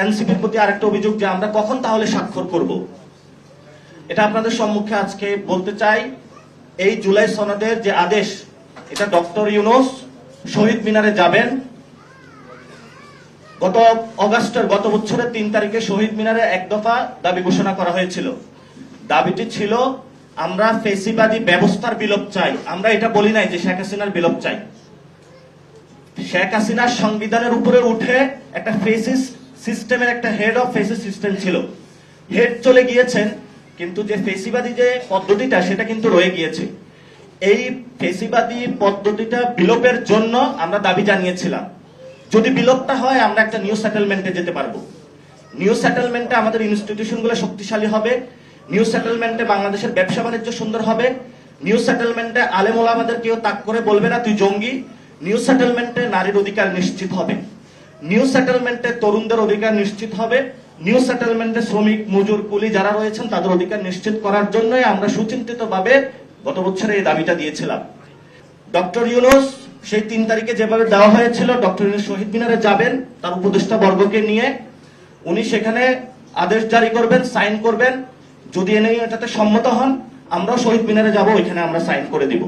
এনসিপির প্রতি আরেকটা অভিযোগ যে আমরা কখন তাহলে স্বাক্ষর করব। এটা আপনাদের সম্মুখে আজকে বলতে চাই, এই জুলাই সনদের যে আদেশ, এটা ডক্টর ইউনূস শহীদ মিনারে যাবেন। গত বছরের 3 তারিখে শহীদ মিনারে এক দফা দাবি ঘোষণা করা হয়েছিল। দাবিটি ছিল আমরা ফেসিবাদী ব্যবস্থার বিলোপ চাই। আমরা এটা বলি নাই যে শেখ হাসিনার বিলোপ চাই। শেখ হাসিনার সংবিধানের উপরে উঠে একটা ফেসিস্ট সিস্টেমের একটা হেড অফ ফেসিস সিস্টেম ছিল। হেড চলে গিয়েছেন, কিন্তু যে ফেসিবাদী যে পদ্ধতিটা সেটা কিন্তু রয়ে গিয়েছে। এই ফেসিবাদী পদ্ধতিটা বিলোপের জন্য আমরা দাবি জানিয়েছিলাম। যদি বিলোপটা হয় আমরা একটা নিউ সেটেলমেন্টে যেতে পারবো। নিউ সেটেলমেন্টে আমাদের ইনস্টিটিউশনগুলো শক্তিশালী হবে। নিউ সেটেলমেন্টে বাংলাদেশের ব্যবসা বাণিজ্য সুন্দর হবে। নিউ সেটেলমেন্টে আলেম ওলামাদের কেউ তাক করে বলবে না তুই জঙ্গি। নিউ সেটেলমেন্টে নারীর অধিকার নিশ্চিত হবে। নিউ সেটেলমেন্টে তরুণদের অধিকার নিশ্চিত হবে। নিউ সেটেলমেন্টে শ্রমিক, মজুর, কুলি যারা রয়েছেন তাদের অধিকার নিশ্চিত করার জন্যই আমরা সুচিন্তিতভাবে গত বছরে এই দাবিটা দিয়েছিলাম। ডক্টর ইউনূস সেই 3 তারিখে যেভাবে দেওয়া হয়েছিল, ডক্টর ইউনূস শহীদ মিনারে যাবেন তার উপদেষ্টা বর্গকে নিয়ে। উনি সেখানে আদেশ জারি করবেন, সাইন করবেন। যদি এটাতে সম্মত হন, আমরাও শহীদ মিনারে যাব, ওইখানে আমরা সাইন করে দিব।